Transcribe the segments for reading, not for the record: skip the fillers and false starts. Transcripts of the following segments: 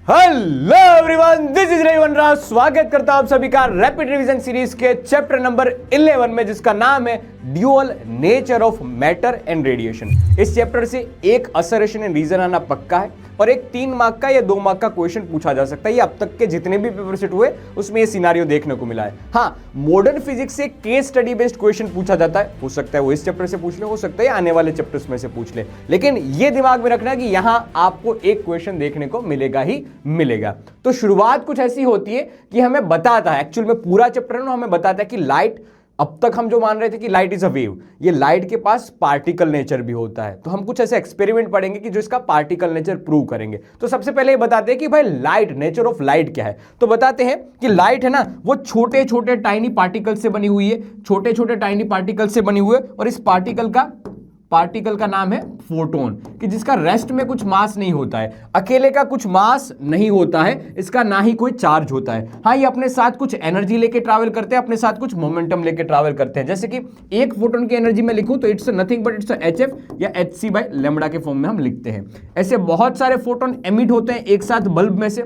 Hello everyone, this is Revan Rao. स्वागत करता हूं आप सभी का रैपिड रिवीजन सीरीज के चैप्टर नंबर 11 में, जिसका नाम है dual nature of matter and radiation. इस चैप्टर से एक असर्शन एंड रीजन आना पक्का है और एक 3 मार्क का या 2 मार्क का क्वेश्चन पूछा जा सकता है। ये अब तक के जितने भी पेपर सेट हुए उसमें ये सिनारियो देखने को मिला है। हाँ, मॉडर्न फिजिक्स से केस स्टडी बेस्ड क्वेश्चन पूछा जाता है, हो सकता है वो इस चैप्टर से पूछ ले, हो सकता है आने वाले चैप्टर्स में से पूछ ले, लेकिन ये दिमाग में रखना कि यहां आपको एक क्वेश्चन देखने को मिलेगा ही मिलेगा। तो शुरुआत कुछ ऐसी होती है कि हमें बताता है, एक्चुअल में पूरा चैप्टर है ना, हमें बताता है कि लाइट, अब तक हम जो मान रहे थे कि लाइट इज अ वेव, ये लाइट के पास पार्टिकल नेचर भी होता है। तो हम कुछ ऐसे एक्सपेरिमेंट पढ़ेंगे कि जो इसका पार्टिकल नेचर प्रूव करेंगे। तो सबसे पहले ये बताते हैं कि भाई लाइट, नेचर ऑफ लाइट क्या है। तो बताते हैं कि लाइट है ना, वो छोटे छोटे टाइनी पार्टिकल से बनी हुई है, छोटे छोटे टाइनी पार्टिकल से बनी हुई है, और इस पार्टिकल का नाम है फोटोन, कि जिसका रेस्ट में कुछ मास नहीं होता है, अकेले का कुछ मास नहीं होता है, इसका ना ही कोई चार्ज होता है। हाँ, ये अपने साथ कुछ एनर्जी लेके ट्रैवल करते हैं, अपने साथ कुछ मोमेंटम लेके ट्रैवल करते हैं। जैसे कि एक फोटोन की एनर्जी में लिखूं तो it's nothing but it's HF या HC बाय लैम्बडा के फॉर्म में हम लिखते हैं। ऐसे बहुत सारे फोटोन एमिट होते हैं एक साथ बल्ब में से,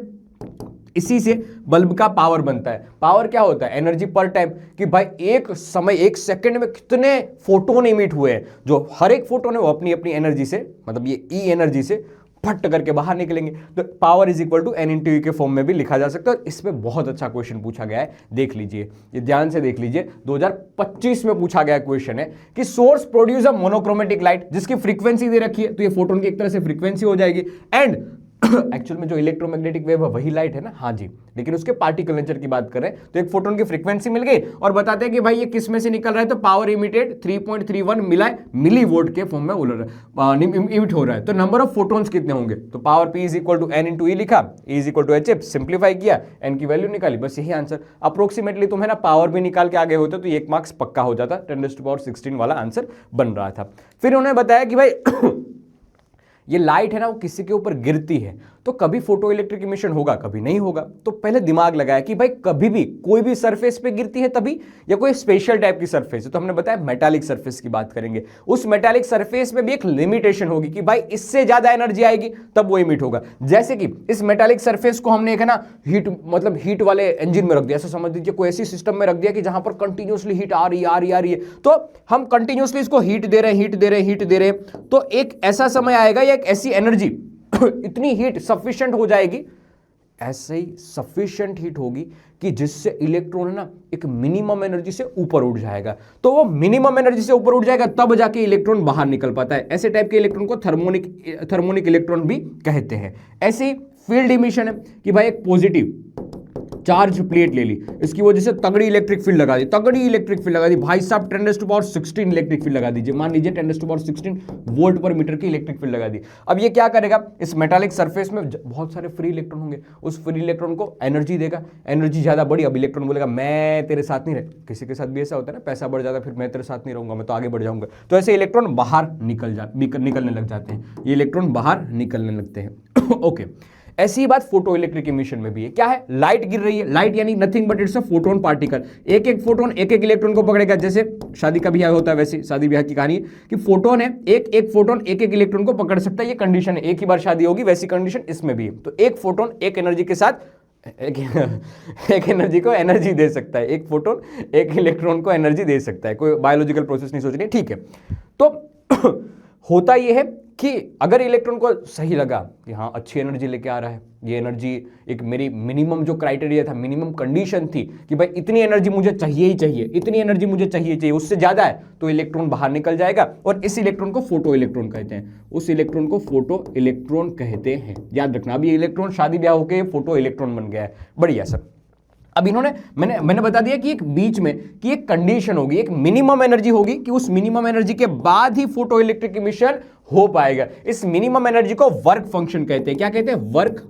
इसी से बल्ब का पावर बनता है। पावर क्या होता है? एनर्जी पर टाइम, कि भाई एक समय, एक सेकंड में कितने फोटोन इमिट हुए हैं। जो हर एक फोटोन है वो अपनी अपनी एनर्जी से, मतलब ये ई एनर्जी से फट करके बाहर निकलेंगे। तो power is equal to n into E के फॉर्म में भी लिखा जा सकता है। इस पे बहुत अच्छा क्वेश्चन पूछा गया है, देख लीजिए, ये ध्यान से देख लीजिए। 2025 में पूछा गया क्वेश्चन है कि source produce a monochromatic light, जिसकी फ्रीक्वेंसी दे रखी है, तो ये फोटोन की एक तरह से फ्रीक्वेंसी हो जाएगी। एंड एक्चुअल में जो इलेक्ट्रोमैग्नेटिक वेव है वही लाइट है ना, हाँ जी, लेकिन उसके पार्टिकल नेचर की बात करें तो एक फोटोन की फ्रीक्वेंसी मिल गई और बताते हैं कि भाई ये किस में से निकल रहा है। तो पावर इमिटेड 3.31 मिली वोल्ट के फॉर्म में इमिट हो रहा है। तो नंबर ऑफ फोटोन्स कितने होंगे? तो power P is equal to n into E लिखा, E is equal to HF, simplify किया, एन की वैल्यू निकाली, बस यही आंसर। अप्रोक्सीमेटली तुम्हें ना पावर भी निकाल के आगे होते तो 1 मार्क्स पक्का हो जाता, 10⁻16 वाला आंसर बन रहा था। फिर उन्होंने बताया कि भाई ये लाइट है ना, वो किसी के ऊपर गिरती है तो कभी फोटो इलेक्ट्रिक इमिशन होगा, कभी नहीं होगा। तो पहले दिमाग लगाया कि भाई कभी भी कोई भी सरफेस पे गिरती है तभी, या कोई स्पेशल टाइप की सरफेस है। तो हमने बताया मेटालिक सरफेस की बात करेंगे। उस मेटालिक सरफेस में भी एक लिमिटेशन होगी कि भाई इससे ज्यादा एनर्जी आएगी तब वो इमिट होगा। जैसे कि इस मेटालिक सरफेस को हमने एक है ना हीट, मतलब हीट वाले इंजन में रख दिया, ऐसा समझ लीजिए, कोई ऐसी सिस्टम में रख दिया कि जहां पर कंटिन्यूसली हीट आ रही है, तो हम कंटिन्यूसली इसको हीट दे रहे हैं, तो एक ऐसा समय आएगा या एक ऐसी एनर्जी इतनी हीट सफिशिएंट हो जाएगी, ऐसे ही सफिशिएंट हीट होगी कि जिससे इलेक्ट्रॉन है ना एक मिनिमम एनर्जी से ऊपर उठ जाएगा। तो वो मिनिमम एनर्जी से ऊपर उठ जाएगा तब जाके इलेक्ट्रॉन बाहर निकल पाता है। ऐसे टाइप के इलेक्ट्रॉन को थर्मोनिक इलेक्ट्रॉन भी कहते हैं। ऐसे ही फील्ड इमिशन है कि भाई एक पॉजिटिव चार्ज प्लेट ले ली, इसकी वजह से तगड़ी इलेक्ट्रिक फील्ड लगा दी, भाई साहब 10⁻16 इलेक्ट्रिक फील्ड लगा दीजिए, मान लीजिए 10⁻16 वोल्ट पर मीटर की इलेक्ट्रिक फील्ड लगा दी। अब ये क्या करेगा, इस मेटालिक सरफेस में बहुत सारे फ्री इलेक्ट्रॉन होंगे, उस फ्री इलेक्ट्रॉन को एनर्जी देगा, एनर्जी ज्यादा बढ़ी, अब इलेक्ट्रॉन बोलेगा मैं तेरे साथ नहीं रह, किसी के साथ भी ऐसा होता है ना, पैसा बढ़ जाता है, फिर मैं तेरे साथ नहीं रहूंगा, मैं तो आगे बढ़ जाऊंगा। तो ऐसे इलेक्ट्रॉन बाहर निकलने लग जाते हैं, ये इलेक्ट्रॉन बाहर निकलने लगते हैं। ओके, ऐसी ही बात फोटो इलेक्ट्रिक इमिशन में भी है। क्या है? लाइट गिर रही है, लाइट यानी nothing but it's a photon particle. एक एक फोटोन एक एक इलेक्ट्रॉन को पकड़ेगा, जैसे शादी का ब्याह होता है वैसे शादी ब्याह की कहानी है कि फोटोन है, एक एक फोटोन एक एक इलेक्ट्रॉन को पकड़ सकता है, ये कंडीशन है, एक ही बार शादी होगी, वैसी कंडीशन इसमें भी है। तो एक फोटोन एक एनर्जी के साथ एक एनर्जी को एनर्जी दे सकता है, एक फोटोन एक इलेक्ट्रॉन को एनर्जी दे सकता है। कोई बायोलॉजिकल प्रोसेस नहीं सोचनी, ठीक है। तो होता यह है कि अगर इलेक्ट्रॉन को सही लगा कि हाँ अच्छी एनर्जी लेके आ रहा है, ये एनर्जी एक मेरी मिनिमम जो क्राइटेरिया था, मिनिमम कंडीशन थी कि भाई इतनी एनर्जी मुझे चाहिए ही चाहिए, इतनी एनर्जी मुझे चाहिए, उससे ज्यादा है तो इलेक्ट्रॉन बाहर निकल जाएगा, और इस इलेक्ट्रॉन को फोटो इलेक्ट्रॉन कहते हैं, उस इलेक्ट्रॉन को फोटो इलेक्ट्रॉन कहते हैं। याद रखना, अभी इलेक्ट्रॉन शादी ब्याह होकर फोटो इलेक्ट्रॉन बन गया है, बढ़िया सब। अब इन्होंने मैंने बता दिया कि एक बीच में कि एक कंडीशन होगी, एक मिनिमम एनर्जी होगी कि उस मिनिमम एनर्जी के बाद ही फोटो इलेक्ट्रिक इमिशन हो पाएगा। इस मिनिमम एनर्जी को वर्क फंक्शन कहते हैं। क्या कहते हैं? Work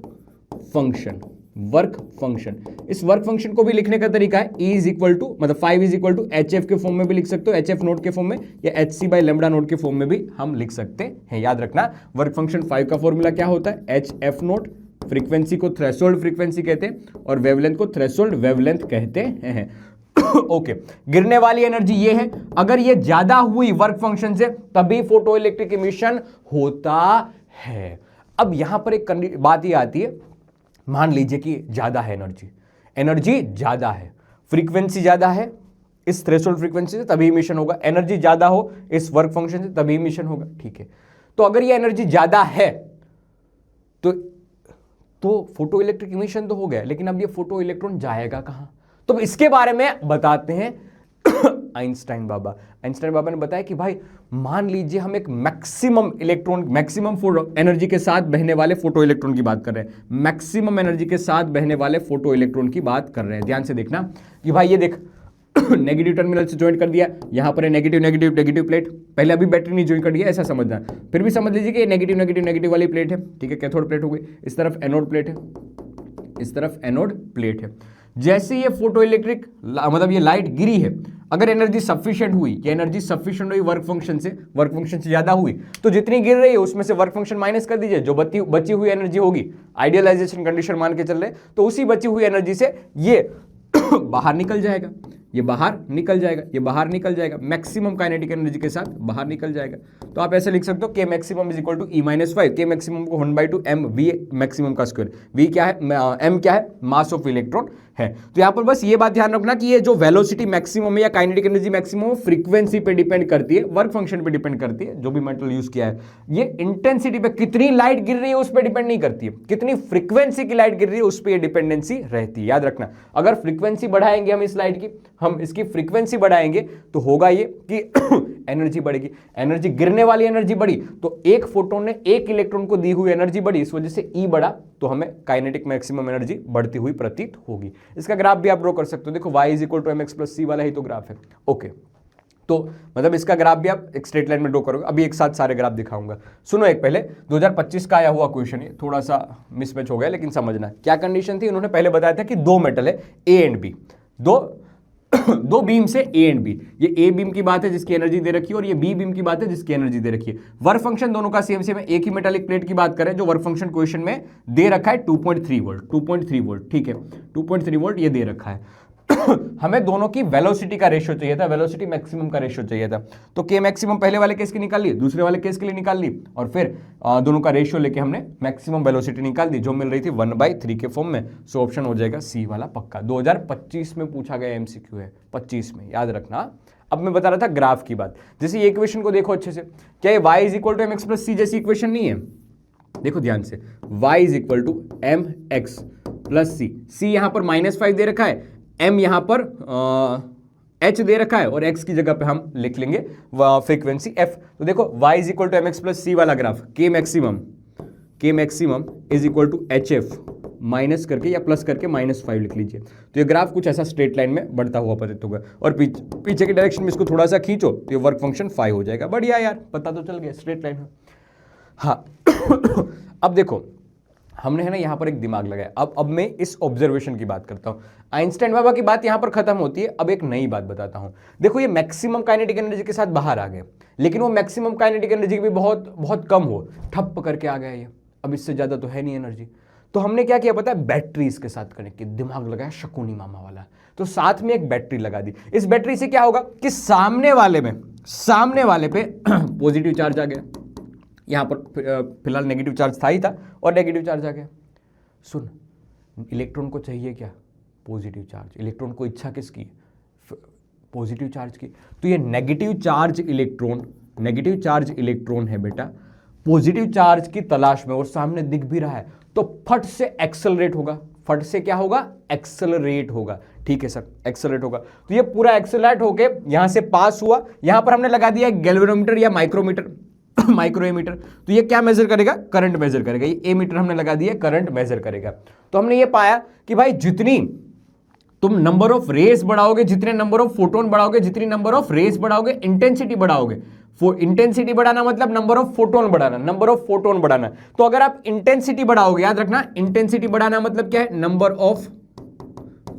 function. इस वर्क फंक्शन को भी लिखने का तरीका है, E इज इक्वल टू, मतलब 5 इज इक्वल टू HF के फॉर्म में भी लिख सकते हो, HF नोट के फॉर्म में, या HC बाय लैम्बडा नोट के फॉर्म में भी हम लिख सकते हैं। याद रखना, वर्क फंक्शन 5 का फॉर्मूला क्या होता है? HF नोट, फ्रीक्वेंसी को थ्रेशोल्ड फ्रीक्वेंसी कहते हैं और वेवलेंथ को थ्रेशोल्ड वेवलेंथ कहते हैं। ओके, गिरने वाली एनर्जी ये है, अगर ये ज्यादा हुई वर्क फंक्शन से तभी फोटो इलेक्ट्रिक इमिशन होता है। अब यहां पर एक बात ये आती है मान लीजिए कि ज़्यादा है एनर्जी ज़्यादा है, फ्रीक्वेंसी ज़्यादा है इस थ्रेशोल्ड फ्रीक्वेंसी से तभी इमिशन होगा, एनर्जी ज़्यादा हो इस वर्क फंक्शन से तभी इमिशन होगा। ठीक है, तो अगर ये एनर्जी ज़्यादा है तो फोटो इलेक्ट्रिक इमिशन तो हो गया, लेकिन अब ये फोटो इलेक्ट्रॉन जाएगा कहाँ? तो इसके बारे में बताते हैं आइंस्टाइन बाबा ने बताया कि भाई मान लीजिए हम एक मैक्सिमम एनर्जी के साथ बहने वाले फोटो इलेक्ट्रॉन की बात कर रहे हैं, मैक्सिमम एनर्जी के साथ बहने वाले फोटो इलेक्ट्रॉन की बात कर रहे हैं। ध्यान से देखना कि भाई ये देख नेगेटिव टर्मिनल से ज्वाइन कर दिया, यहां पर है नेगेटिव प्लेट, पहले अभी बैटरी नहीं ज्वाइन कर दिया ऐसा समझना, फिर भी समझ लीजिए कि ये नेगेटिव वाली प्लेट है। ठीक है, कैथोड प्लेट हो गई, इस तरफ एनोड प्लेट है, इस तरफ एनोड प्लेट है। जैसे ये फोटो इलेक्ट्रिक मतलब ये लाइट गिरी है, अगर एनर्जी सफिशिएंट हुई, ये एनर्जी सफिशिएंट हुई वर्क फंक्शन से ज्यादा हुई, तो जितनी गिर रही है उसमें से वर्क फंक्शन माइनस कर दीजिए, जो बची हुई एनर्जी होगी, आइडियलाइजेशन कंडीशन मान के चल रहे, तो उसी बची हुई एनर्जी से ये बाहर निकल जाएगा, ये बाहर निकल जाएगा, मैक्सिमम काइनेटिक एनर्जी के साथ बाहर निकल जाएगा। तो आप ऐसे लिख सकते हो K maximum is equal to E-5, K maximum को 1/2 m V मैक्सिमम का स्क्वायर, V क्या है, m क्या है, मास ऑफ इलेक्ट्रॉन है। तो यहाँ पर बस ये बात ध्यान रखना कि ये जो वेलोसिटी मैक्सिमम है या काइनेटिक एनर्जी मैक्सिमम फ्रीक्वेंसी पे डिपेंड करती है, वर्क फंक्शन पे डिपेंड करती है, जो भी मेटल यूज किया है। ये इंटेंसिटी पे, कितनी लाइट गिर रही है उस पर डिपेंड नहीं करती है, कितनी फ्रीक्वेंसी की लाइट गिर रही है उस पर डिपेंडेंसी रहती है। याद रखना, अगर फ्रीक्वेंसी बढ़ाएंगे हम इस लाइट की, हम इसकी फ्रीक्वेंसी बढ़ाएंगे तो होगा ये कि एनर्जी बढ़ेगी, एनर्जी गिरने वाली एनर्जी बढ़ी तो एक फोटोन ने एक इलेक्ट्रॉन को दी हुई एनर्जी बढ़ी, इस वजह से E बढ़ा, तो हमें काइनेटिक मैक्सिमम एनर्जी बढ़ती हुई प्रतीत होगी। इसका ग्राफ भी आप ड्रॉ कर सकते हो, देखो y is equal to mx plus c वाला ही तो ग्राफ है। ओके, तो मतलब इसका ग्राफ भी आप एक स्ट्रेट लाइन में ड्रॉ करोगे। अभी एक साथ सारे ग्राफ दिखाऊंगा। सुनो, एक पहले 2025 का आया हुआ क्वेश्चन है, थोड़ा सा मिसमैच हो गया, लेकिन समझना क्या कंडीशन थी। उन्होंने पहले बताया था कि दो मेटल है A एंड B, दो बीम से A एंड B, ये A बीम की बात है जिसकी एनर्जी दे रखी है, और ये B बीम की बात है जिसकी एनर्जी दे रखी है। वर्क फंक्शन दोनों का सेम है, एक ही मेटालिक प्लेट की बात करें जो वर्क फंक्शन क्वेश्चन में दे रखा है 2.3 वोल्ट। ठीक है, 2.3 वोल्ट ये दे रखा है। हमें दोनों की वेलोसिटी का रेशियो चाहिए था, वेलोसिटी मैक्सिमम का रेशियो चाहिए था। तो K मैक्सिमम पहले वाले केस की निकाल ली, दूसरे वाले केस के लिए निकाल ली, और फिर दोनों का रेशियो लेके हमने मैक्सिमम वेलोसिटी निकाल दी, जो मिल रही थी 1/3 के फॉर्म में। सो ऑप्शन हो जाएगा C वाला पक्का। 2025 में पूछा गया MCQ है, 25 में, याद रखना। अब मैं बता रहा था ग्राफ की बात, जैसे ये इक्वेशन को देखो अच्छे से, क्या ये y is equal to mx plus c जैसी इक्वेशन नहीं है? देखो ध्यान से, y is equal to mx plus c यहां पर -5 दे रखा है, m यहां पर h दे रखा है, और x की जगह पे हम लिख लेंगे फ्रीक्वेंसी f। तो देखो y is equal to mx plus c वाला graph, k maximum is equal to hf minus करके या प्लस करके -5 लिख लीजिए। तो ये ग्राफ कुछ ऐसा स्ट्रेट लाइन में बढ़ता हुआ प्रतीत होगा, और पीछे के डायरेक्शन में इसको थोड़ा सा खींचो तो ये वर्क फंक्शन 5 हो जाएगा। बढ़िया यार, पता तो चल गया, स्ट्रेट लाइन है। हाँ अब देखो, हमने है ना यहाँ पर एक दिमाग लगाया। अब मैं इस ऑब्जर्वेशन की बात करता हूँ। आइंस्टाइन बाबा की बात यहाँ पर खत्म होती है, अब एक नई बात बताता हूँ। देखो, ये मैक्सिमम काइनेटिक एनर्जी के साथ बाहर आ गए, लेकिन वो मैक्सिमम काइनेटिक एनर्जी भी बहुत कम हो, ठप करके आ गया ये, अब इससे ज़्यादा तो है नहीं एनर्जी। तो हमने क्या किया पता है, बैटरी इसके साथ कनेक्ट किया, दिमाग लगाया शकुनी मामा वाला। तो साथ में एक बैटरी लगा दी। इस बैटरी से क्या होगा कि सामने वाले पे पॉजिटिव चार्ज आ गया, यहाँ पर फिलहाल नेगेटिव चार्ज था ही था, और नेगेटिव चार्ज आ गया। सुन, इलेक्ट्रॉन को चाहिए क्या? Positive charge. इलेक्ट्रॉन को इच्छा किसकी? पॉजिटिव चार्ज की। तो ये नेगेटिव चार्ज इलेक्ट्रॉन है बेटा, पॉजिटिव चार्ज की तलाश में, और सामने दिख भी रहा है, तो फट से एक्सेलरेट होगा। फट से क्या होगा? एक्सेलरेट होगा। ठीक है सर, एक्सेलरेट होगा। तो ये पूरा एक्सेलरेट होके यहां से पास हुआ, यहां पर हमने लगा दिया गैल्वेनोमीटर या माइक्रोमीटर। तो ये क्या मेजर करेगा? करंट मेजर करेगा। ये एमीटर हमने लगा दिया, करंट मेजर करेगा। तो हमने ये पाया कि भाई जितनी तुम नंबर ऑफ रेस बढ़ाओगे, जितने नंबर ऑफ फोटोन बढ़ाओगे, जितनी नंबर ऑफ रेस बढ़ाओगे, इंटेंसिटी बढ़ाओगे। इंटेंसिटी बढ़ाना मतलब नंबर ऑफ फोटोन बढ़ाना, तो अगर आप इंटेंसिटी बढ़ाओगे, याद रखना, इंटेंसिटी बढ़ाना मतलब क्या है? नंबर ऑफ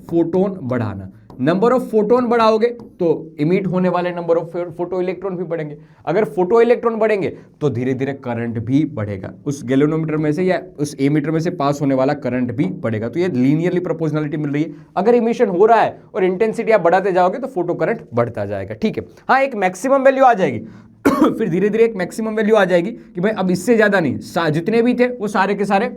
फोटोन बढ़ाना। नंबर ऑफ फोटोन बढ़ाओगे तो इमिट होने वाले नंबर ऑफ फोटो इलेक्ट्रॉन भी बढ़ेंगे। अगर फोटो इलेक्ट्रॉन बढ़ेंगे तो धीरे धीरे करंट भी बढ़ेगा, उस गैल्वेनोमीटर में से या उस एमीटर में से पास होने वाला करंट भी बढ़ेगा। तो ये लीनियरली प्रोपोर्शनलिटी मिल रही है। अगर इमिशन हो रहा है और इंटेंसिटी आप बढ़ाते जाओगे तो फोटो करंट बढ़ता जाएगा। ठीक है, हाँ, एक मैक्सिमम वैल्यू आ जाएगी फिर धीरे धीरे एक मैक्सिमम वैल्यू आ जाएगी कि भाई अब इससे ज्यादा नहीं, जितने भी थे वो सारे के सारे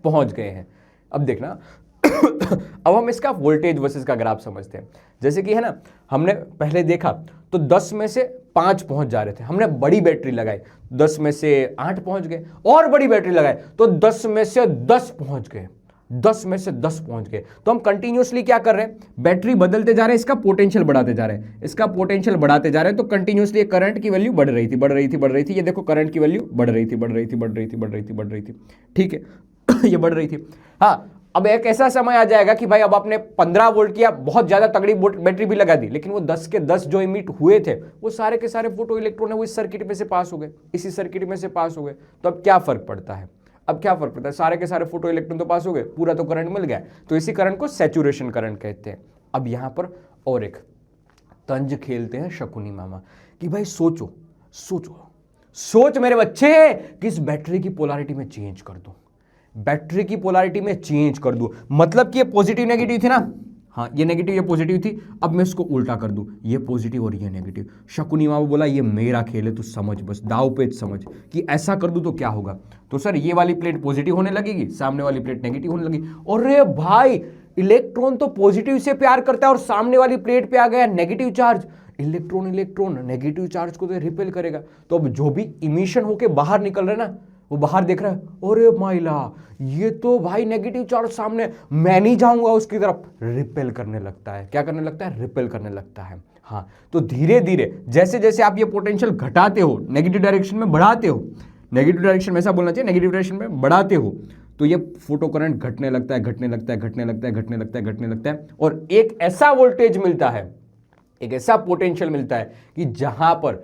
पहुंच गए हैं। अब देखना अब हम इसका वोल्टेज वर्सेस का ग्राफ समझते हैं। जैसे कि है ना, हमने पहले देखा तो 10 में से 5 पहुंच जा रहे थे, हमने बड़ी बैटरी लगाई 10 में से 8 पहुंच गए, और बड़ी बैटरी लगाई तो 10 में से 10 पहुंच गए, 10 में से 10 पहुंच गए। तो हम कंटिन्यूअसली क्या कर रहे हैं, बैटरी बदलते जा रहे हैं, इसका पोटेंशियल बढ़ाते जा रहे हैं, इसका पोटेंशियल बढ़ाते जा रहे हैं। तो कंटिन्यूअसली करंट की वैल्यू बढ़ रही थी, बढ़ रही थी, बढ़ रही थी। ये देखो करंट की वैल्यू बढ़ रही थी, बढ़ रही थी, बढ़ रही थी, बढ़ रही थी, बढ़ रही थी, ठीक है ये बढ़ रही थी। हाँ, अब एक ऐसा समय आ जाएगा कि भाई अब आपने 15 वोल्ट की बहुत ज्यादा तगड़ी बैटरी भी लगा दी, लेकिन वो 10 के 10 जो इमिट हुए थे वो सारे के सारे फोटो इलेक्ट्रॉन है वो इस सर्किट में से पास हो गए, इसी सर्किट में से पास हो गए। तो अब क्या फर्क पड़ता है, अब क्या फर्क पड़ता है, सारे के सारे फोटो इलेक्ट्रॉन तो पास हो गए, पूरा तो करंट मिल गया। तो इसी करंट को सैचुरेशन करंट कहते हैं। अब यहां पर और एक तंज खेलते हैं शकुनी मामा कि भाई सोचो सोचो सोच मेरे बच्चे कि इस बैटरी की पोलैरिटी में चेंज कर दो, बैटरी की पोलैरिटी में चेंज कर दूं, मतलब कि ये पॉजिटिव नेगेटिव थी ना, हाँ ये नेगेटिव ये पॉजिटिव थी, अब मैं इसको उल्टा कर दूं, ये पॉजिटिव और ये नेगेटिव। शकुनी मामा बोला ये मेरा खेल है, तू समझ, बस दाव पेच समझ कि ऐसा कर दूं तो क्या होगा। तो सर ये वाली प्लेट पॉजिटिव होने लगेगी, सामने वाली प्लेट नेगेटिव होने लगेगी। अरे भाई इलेक्ट्रॉन तो पॉजिटिव से प्यार करता है और सामने वाली प्लेट पे आ गया negative charge, electron electron negative charge को तो रिपेल करेगा। तो अब जो भी इमिशन होके बाहर निकल रहा है ना, वो बाहर देख रहा है, अरे माइला ये तो भाई नेगेटिव चार्ज सामने, मैं नहीं जाऊंगा उसकी तरफ, रिपेल करने लगता है। क्या करने लगता है, रिपेल करने लगता है। हाँ, तो धीरे धीरे जैसे जैसे आप ये पोटेंशियल घटाते हो, नेगेटिव डायरेक्शन में बढ़ाते हो, नेगेटिव डायरेक्शन में ऐसा बोलना चाहिए, नेगेटिव डायरेक्शन में बढ़ाते हो, तो ये फोटो करंट घटने लगता है, घटने लगता है, घटने लगता है, घटने लगता है, घटने लगता है, और एक ऐसा वोल्टेज मिलता है, एक ऐसा पोटेंशियल मिलता है कि जहां पर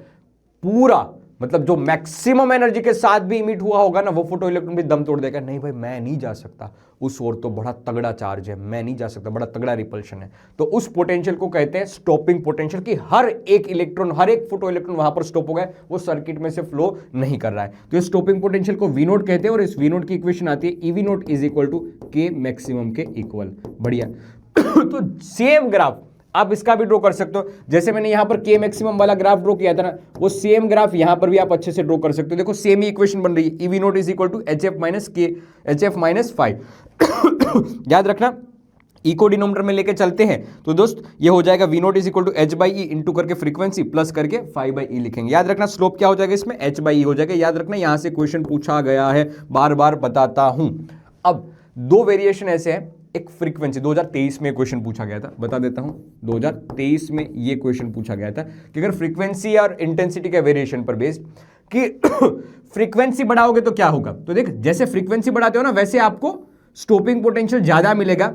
पूरा मतलब जो मैक्सिमम एनर्जी के साथ भी इमिट हुआ होगा ना, वो फोटो इलेक्ट्रॉन भी दम तोड़ देगा, नहीं भाई मैं नहीं जा सकता उस ओर, तो बड़ा तगड़ा चार्ज है, मैं नहीं जा सकता, बड़ा तगड़ा रिपल्शन है। तो उस पोटेंशियल को कहते हैं स्टॉपिंग पोटेंशियल, कि हर एक इलेक्ट्रॉन, हर एक फोटो इलेक्ट्रॉन वहां पर स्टॉप हो गया, वो सर्किट में से फ्लो नहीं कर रहा है। तो इस स्टॉपिंग पोटेंशियल को वी नोट कहते हैं, और इस वी नोट की इक्वेशन आती है eV nought is equal to K maximum के इक्वल। बढ़िया तो सेम ग्राफ आप इसका भी ड्रॉ कर सकते हो, जैसे मैंने यहां पर के मैक्सिमम वाला ग्राफ ड्रॉ किया था ना, वो सेम ग्राफ यहां पर भी आप अच्छे से ड्रॉ कर सकते हो। देखो सेम ही इक्वेशन बन रही है, eV nought is equal to HF minus K, HF minus 5 याद रखना, ई को डिनोमिनेटर में लेके चलते हैं तो दोस्त ये हो जाएगा V nought is equal to H by E into करके फ्रीक्वेंसी प्लस करके 5/e लिखेंगे। याद रखना स्लोप क्या हो जाएगा इसमें, h/e हो जाएगा। याद रखना यहां से क्वेश्चन पूछा गया है, बार बार बताता हूं। अब दो वेरिएशन ऐसे हैं, एक फ्रीक्वेंसी 2023 में क्वेश्चन पूछा गया था, बता देता हूं 2023 में ये क्वेश्चन पूछा गया था कि अगर फ्रीक्वेंसी और इंटेंसिटी के वेरिएशन पर बेस्ड कि फ्रीक्वेंसी बढ़ाओगे तो क्या होगा। तो देख जैसे फ्रीक्वेंसी बढ़ाते हो ना, वैसे आपको स्टॉपिंग पोटेंशियल ज्यादा मिलेगा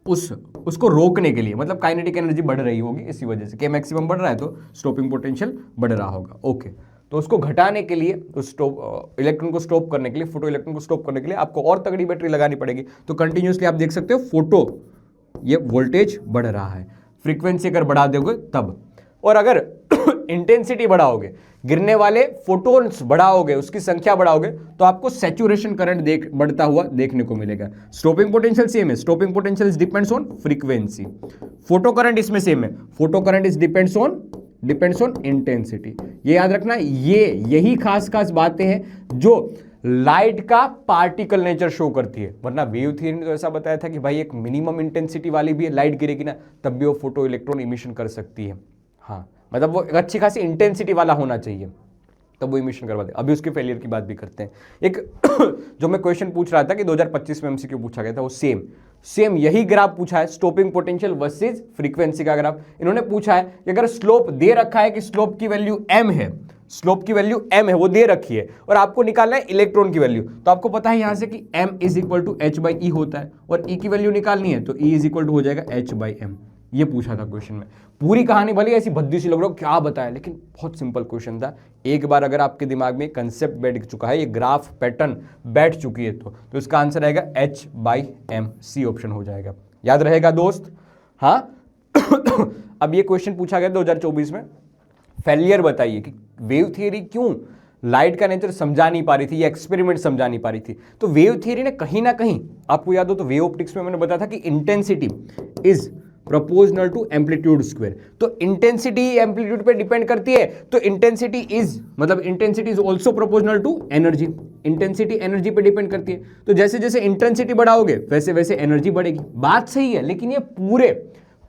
उसको रोकने के लिए, मतलब काइनेटिक एनर्जी बढ़ रही होगी, इसी वजह से के मैक्सिमम बढ़ रहा है तो स्टॉपिंग पोटेंशियल बढ़ रहा होगा। ओके, तो उसको घटाने के लिए, उस इलेक्ट्रॉन को स्टॉप करने के लिए, फोटो इलेक्ट्रॉन को स्टॉप करने के लिए आपको और तगड़ी बैटरी लगानी पड़ेगी। तो कंटिन्यूसली आप देख सकते हो फोटो ये वोल्टेज बढ़ रहा है, फ्रीक्वेंसी अगर बढ़ा दोगे तब, और अगर इंटेंसिटी बढ़ाओगे, गिरने वाले फोटोन्स बढ़ाओगे, उसकी संख्या बढ़ाओगे, तो आपको सैचुरेशन करंट बढ़ता हुआ देखने को मिलेगा। स्टॉपिंग पोटेंशियल सेम है, stopping potential is depends on frequency, photo current इसमें सेम है, photo current is depends on intensity. ये याद रखना, यही खास बातें हैं जो लाइट का पार्टिकल नेचर शो करती है। वरना वेव थ्योरी ने तो ऐसा बताया था कि भाई एक मिनिमम इंटेंसिटी वाली भी लाइट गिरेगी ना, तब भी वो फोटो इलेक्ट्रॉन इमिशन कर सकती है। हाँ, मतलब वो एक अच्छी खासी इंटेंसिटी वाला होना चाहिए, तब वो इमिशन करवा दे। अभी उसके फेलियर की बात भी करते हैं। एक जो मैं क्वेश्चन पूछ रहा था कि 2025 में एमसीक्यू पूछा गया था, वो सेम यही ग्राफ पूछा है, स्टॉपिंग पोटेंशियल वर्सेस फ्रीक्वेंसी का ग्राफ। इन्होंने पूछा है कि अगर स्लोप दे रखा है कि स्लोप की वैल्यू m है, स्लोप की वैल्यू m है, वो दे रखी है, और आपको निकालना है इलेक्ट्रॉन की वैल्यू। तो आपको पता है यहां से कि m is equal to h/e होता है, और e की वैल्यू निकालनी है तो e इज इक्वल टू हो जाएगा h/m। ये पूछा था क्वेश्चन में। पूरी कहानी भले ऐसी भद्दी सी लग रहा हो क्या बताया, लेकिन बहुत सिंपल क्वेश्चन था। एक बार अगर आपके दिमाग में कंसेप्ट बैठ चुका है, ये ग्राफ पैटर्न बैठ चुकी है, तो इसका आंसर आएगा h/m, सी ऑप्शन हो जाएगा। याद रहेगा दोस्त? हाँ अब ये क्वेश्चन पूछा गया 2024 में, फेलियर बताइए कि वेव थियरी क्यों लाइट का नेचर समझा नहीं पा रही थी, ये एक्सपेरिमेंट समझा नहीं पा रही थी। तो वेव थियरी ने कहीं ना कहीं, आपको याद हो तो वेव ऑप्टिक्स में मैंने बताया था कि intensity is proportional to amplitude square. तो इंटेंसिटी एम्पलीट्यूड पे डिपेंड करती है, तो intensity is also proportional to energy. Intensity energy पे डिपेंड करती है, तो जैसे जैसे इंटेंसिटी बढ़ाओगे वैसे वैसे एनर्जी बढ़ेगी। बात सही है, लेकिन ये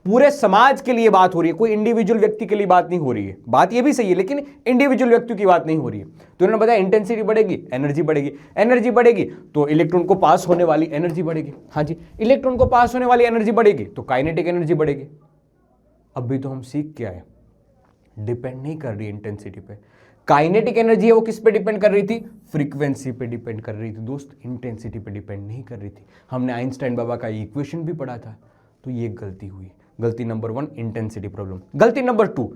पूरे समाज के लिए बात हो रही है, कोई इंडिविजुअल व्यक्ति के लिए बात नहीं हो रही है। बात ये भी सही है, लेकिन इंडिविजुअल व्यक्ति की बात नहीं हो रही है। तो उन्होंने बताया इंटेंसिटी बढ़ेगी, एनर्जी बढ़ेगी, एनर्जी बढ़ेगी तो इलेक्ट्रॉन को पास होने वाली एनर्जी बढ़ेगी। हाँ जी, इलेक्ट्रॉन को पास होने वाली एनर्जी बढ़ेगी तो काइनेटिक एनर्जी बढ़ेगी। अभी तो हम सीख क्या है, डिपेंड नहीं कर रही इंटेंसिटी पे। काइनेटिक एनर्जी है वो किस पे डिपेंड कर रही थी, फ्रीक्वेंसी पे डिपेंड कर रही थी दोस्त, इंटेंसिटी पे डिपेंड नहीं कर रही थी। हमने आइंस्टाइन बाबा का इक्वेशन भी पढ़ा था। तो ये गलती हुई। गलती नंबर 1 इंटेंसिटी प्रॉब्लम। गलती नंबर 2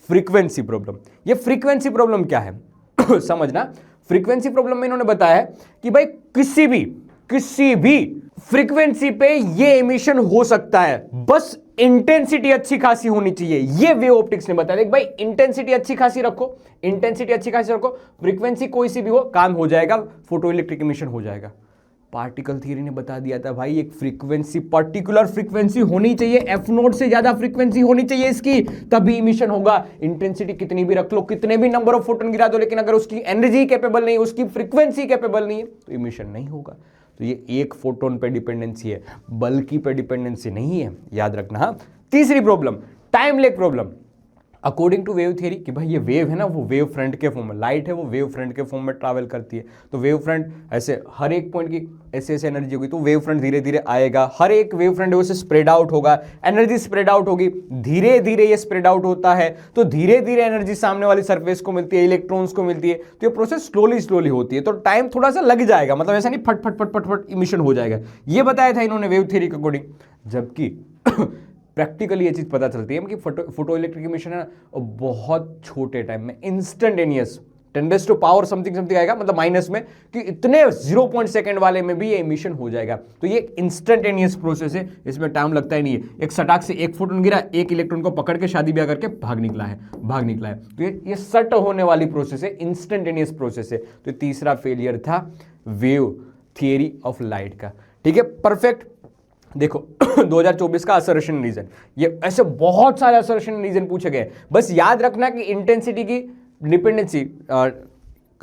फ्रीक्वेंसी प्रॉब्लम। ये फ्रीक्वेंसी प्रॉब्लम क्या है समझना। फ्रीक्वेंसी प्रॉब्लम में इन्होंने बताया कि भाई किसी भी फ्रीक्वेंसी पे ये एमिशन हो सकता है, बस इंटेंसिटी अच्छी खासी होनी चाहिए। ये वेव ऑप्टिक्स ने बताया। देख भाई, इंटेंसिटी अच्छी खासी रखो, फ्रीक्वेंसी कोई सी भी हो, काम हो जाएगा, फोटो इलेक्ट्रिक एमिशन हो जाएगा। पार्टिकल थ्योरी ने बता दिया था भाई, एक फ्रीक्वेंसी, पर्टिकुलर फ्रीक्वेंसी होनी चाहिए, एफ नोट से ज्यादा फ्रीक्वेंसी होनी चाहिए इसकी, तभी इमिशन होगा। इंटेंसिटी कितनी भी रख लो, कितने भी नंबर ऑफ फोटोन गिरा दो, लेकिन अगर उसकी एनर्जी कैपेबल नहीं, उसकी फ्रीक्वेंसी कैपेबल नहीं है तो इमिशन नहीं होगा। तो ये एक फोटोन पे डिपेंडेंसी है, बल्कि पे डिपेंडेंसी नहीं है, याद रखना। हाँ, तीसरी problem time lag problem. According to wave theory कि भाई ये वेव है ना, वो वेव फ्रंट के फॉर्म में, लाइट है वो वेव फ्रंट के फॉर्म में ट्रैवल करती है। तो वेव फ्रंट ऐसे हर एक पॉइंट की ऐसे ऐसे एनर्जी होगी, तो वेव फ्रंट धीरे धीरे आएगा, हर एक वेव फ्रंट है उसे स्प्रेड आउट होगा, एनर्जी स्प्रेड आउट होगी, धीरे धीरे ये स्प्रेड आउट होता है, तो धीरे धीरे एनर्जी सामने वाली सरफेस को मिलती है, इलेक्ट्रॉन्स को मिलती है। तो ये प्रोसेस स्लोली होती है, तो टाइम थोड़ा सा लग जाएगा, मतलब ऐसा नहीं फट फट फट फट फट इमिशन हो जाएगा। ये बताया था इन्होंने वेव थ्योरी के अकॉर्डिंग। जबकि प्रैक्टिकली ये चीज पता चलती है कि फोटो इलेक्ट्रिक इमिशन है बहुत छोटे टाइम में, इंस्टेंटेनियस 10 टू पावर समथिंग आएगा, मतलब माइनस में, कि इतने 0 सेकंड वाले में भी ये इमिशन हो जाएगा। तो ये इंस्टेंटेनियस प्रोसेस है, इसमें टाइम लगता ही नहीं है। एक सटाक से एक फोटोन गिरा, एक इलेक्ट्रॉन को पकड़ के शादी ब्याह करके भाग निकला है। तो ये सट होने वाली प्रोसेस है, इंस्टेंटेनियस प्रोसेस है। तो तीसरा फेलियर था वेव थियरी ऑफ लाइट का। ठीक है, परफेक्ट। देखो 2024 का असर्शन रीजन, ये ऐसे बहुत सारे असर्शन रीजन पूछे गए। बस याद रखना कि इंटेंसिटी की डिपेंडेंसी,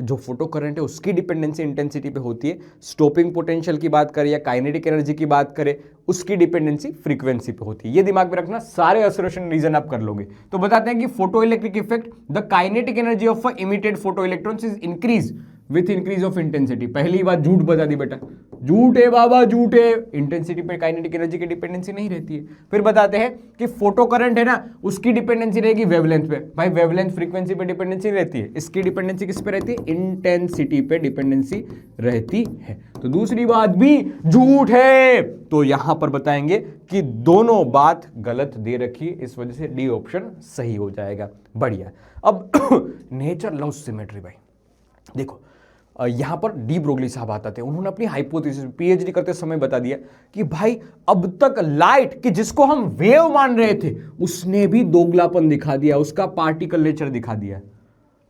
जो फोटो करंट है उसकी डिपेंडेंसी इंटेंसिटी पे होती है। स्टॉपिंग पोटेंशियल की बात करें या काइनेटिक एनर्जी की बात करें, उसकी डिपेंडेंसी फ्रीक्वेंसी पे होती है। ये दिमाग में रखना, सारे असर्शन रीजन आप कर लोगे। तो बताते हैं कि photo electric effect, the kinetic energy of emitted photo electrons is increase with increase of intensity. पहली बात झूठ बता दी बेटा, झूठ है बाबा, झूठ है। इंटेंसिटी पे काइनेटिक एनर्जी की डिपेंडेंसी नहीं रहती है। फिर बताते हैं कि फोटो करंट है ना, उसकी डिपेंडेंसी रहेगी वेवलेंथ पे। भाई वेवलेंथ फ्रीक्वेंसी पे डिपेंडेंसी रहती है, इसकी डिपेंडेंसी किस पे रहती है, इंटेंसिटी पे डिपेंडेंसी रहती है। तो दूसरी बात भी झूठ है। तो यहां पर बताएंगे कि दोनों बात गलत दे रखी है, इस वजह से डी ऑप्शन सही हो जाएगा। बढ़िया। अब नेचर लव्स सिमेट्री। भाई देखो, यहां पर डी ब्रोगली साहब आते हैं, उन्होंने अपनी हाइपोथेसिस पीएचडी करते समय बता दिया कि भाई अब तक लाइट कि जिसको हम वेव मान रहे थे, उसने भी दोगलापन दिखा दिया, उसका पार्टिकल नेचर दिखा दिया।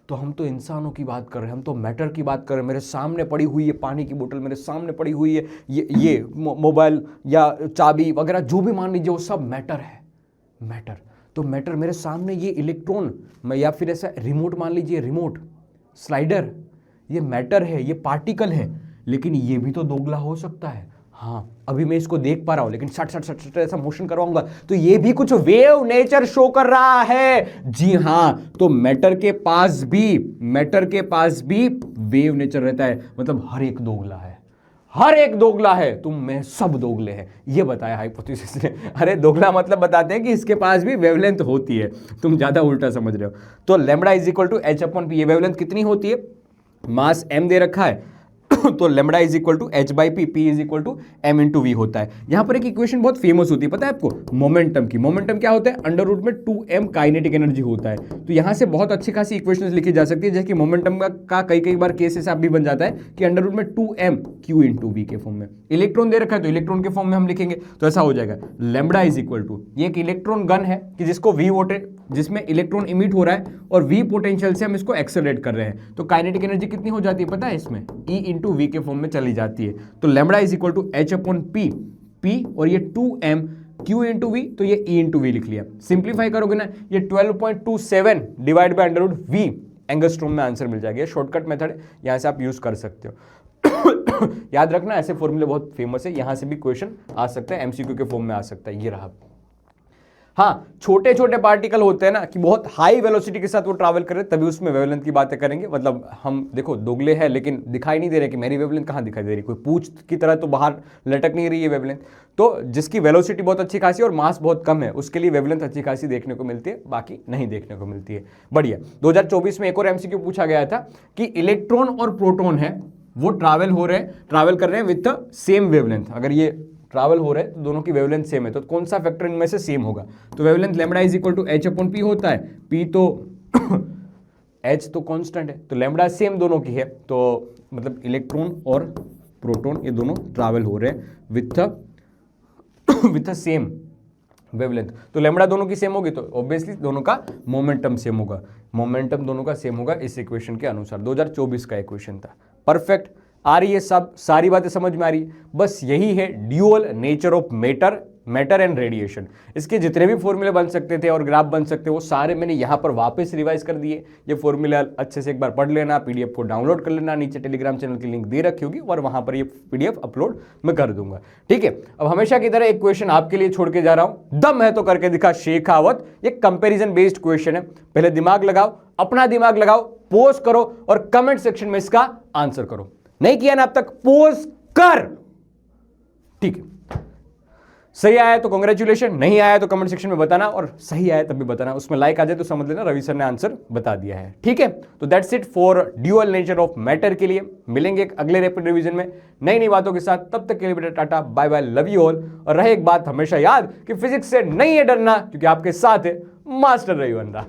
तो हम तो इंसानों की बात कर रहे हैं, हम तो मैटर की बात कर रहे हैं। मेरे सामने पड़ी हुई है पानी की बोतल, मेरे सामने पड़ी हुई है ये मोबाइल या चाबी वगैरह, जो भी मान लीजिए, वो सब मैटर है, मैटर। तो मैटर मेरे सामने, ये इलेक्ट्रॉन या फिर ऐसा रिमोट मान लीजिए, रिमोट स्लाइडर, ये मैटर है, ये पार्टिकल है, लेकिन ये भी तो दोगला हो सकता है। हाँ, अभी मैं इसको देख पा रहा हूं, लेकिन सट सट सट सट ऐसा मोशन करवाऊंगा तो ये भी कुछ वेव नेचर शो कर रहा है। जी हाँ, तो मैटर के पास भी वेव नेचर रहता है, मतलब हर एक दोगला है, हर एक दोगला है, तुम में सब दोगले हैं, ये बताया हाइपोथेसिस ने। अरे दोगला मतलब बताते हैं कि इसके पास भी वेवलेंथ होती है, तुम ज्यादा उल्टा समझ रहे हो। तो lambda is equal to H upon P, ये वेवलेंथ कितनी होती है, मास m दे रखा है तो lambda is equal to H by P, P is equal to M into V होता है। यहां पर एक इक्वेशन बहुत फेमस होती है, पता है आपको, मोमेंटम की। मोमेंटम क्या होता है, अंडर रूट में 2m काइनेटिक एनर्जी होता है। तो यहां से बहुत अच्छी खासी इक्वेशंस लिखी जा सकती है, जैसे कि मोमेंटम का कई बार केसेस आप भी बन जाता है कि अंडर रूट में 2m q इंटू वी के फॉर्म में। इलेक्ट्रॉन दे रखा है तो इलेक्ट्रॉन के फॉर्म में हम लिखेंगे, तो ऐसा हो जाएगा लैम्बडा इज इक्वल टू, ये एक इलेक्ट्रॉन गन है कि जिसको वी वोल्टेज, जिसमें इलेक्ट्रॉन इमिट हो रहा है और वी पोटेंशियल से हम इसको एक्सेलरेट कर रहे हैं। तो काइनेटिक एनर्जी कितनी हो जाती है पता है, इसमें E इंटू वी के फॉर्म में चली जाती है। तो lambda is equal to H upon P, P और ये 2m Q इंटू वी, तो ये E इंटू वी लिख लिया। सिंप्लीफाई करोगे ना, ये 12.27 divide by under root V angstrom में आंसर मिल जाएगा। शॉर्टकट मेथड है, यहां से आप यूज कर सकते हो। याद रखना, ऐसे फॉर्मूले बहुत फेमस है, यहां से भी क्वेश्चन आ सकता है, एमसीक्यू के फॉर्म में आ सकता है। ये रहा। हाँ, छोटे छोटे पार्टिकल होते हैं ना कि बहुत हाई वेलोसिटी के साथ वो ट्रैवल कर रहे हैं, तभी उसमें वेवलेंथ की बातें करेंगे। मतलब हम देखो दोगले हैं, लेकिन दिखाई नहीं दे रहे कि मेरी वेवलेंथ कहाँ दिखाई दे रही, कोई पूंछ की तरह तो बाहर लटक नहीं रही है वेवलेंथ। तो जिसकी वेलोसिटी बहुत अच्छी खासी और मास बहुत कम है, उसके लिए वेवलेंथ अच्छी खासी देखने को मिलती है, बाकी नहीं देखने को मिलती है। बढ़िया। 2024 में एक और एमसीक्यू पूछा गया था कि इलेक्ट्रॉन और प्रोटॉन है वो ट्रैवल कर रहे हैं विथ सेम वेवलेंथ। अगर ये ट्रैवल हो रहे हैं तो दोनों की वेवलेंथ सेम है, तो कौन सा फैक्टर इनमें से सेम होगा? तो wavelength lambda is equal to H upon P होता है। पी तो एच तो कांस्टेंट है, तो लैम्बडा सेम दोनों की है। तो मतलब इलेक्ट्रॉन और प्रोटॉन ये दोनों ट्रैवल हो रहे हैं विथ सेम वेवलेंथ। तो लैम्बडा दोनों की सेम होगी तो ऑब्वियसली दोनों का मोमेंटम सेम होगा। मोमेंटम दोनों का सेम होगा इस इक्वेशन के अनुसार। 2024 का इक्वेशन था। परफेक्ट। आ रही है सब, सारी बातें समझ में आ रही है। बस यही है dual nature of matter and radiation. इसके जितने भी फॉर्मूले बन सकते थे और ग्राफ बन सकते वो सारे मैंने यहां पर वापस रिवाइज कर दिए। ये फॉर्मूला अच्छे से एक बार पढ़ लेना, पीडीएफ को डाउनलोड कर लेना, नीचे टेलीग्राम चैनल की लिंक दे रखी होगी और वहां पर ये पीडीएफ अपलोड मैं कर दूंगा। ठीक है। अब हमेशा की तरह एक क्वेश्चन आपके लिए छोड़ के जा रहा हूं, दम है तो करके दिखा शेखावत। ये कंपेरिजन बेस्ड क्वेश्चन है। पहले दिमाग लगाओ, अपना दिमाग लगाओ, पोज करो और कमेंट सेक्शन में इसका आंसर करो। नहीं किया ना अब तक, पोज कर। ठीक है, सही आया तो कांग्रेचुलेशन, नहीं आया तो कमेंट सेक्शन में बताना, और सही आया तब भी बताना। उसमें लाइक आ जाए तो समझ लेना रवि सर ने आंसर बता दिया है। ठीक है, तो that's it for dual nature of matter के लिए। मिलेंगे एक अगले रैपिड रिवीजन में नई नई बातों के साथ। तब तक के लिए बेटा tata bye bye, love you all. और रहे एक बात हमेशा याद कि फिजिक्स से नहीं है डरना, क्योंकि आपके साथ है मास्टर रवि वंदा।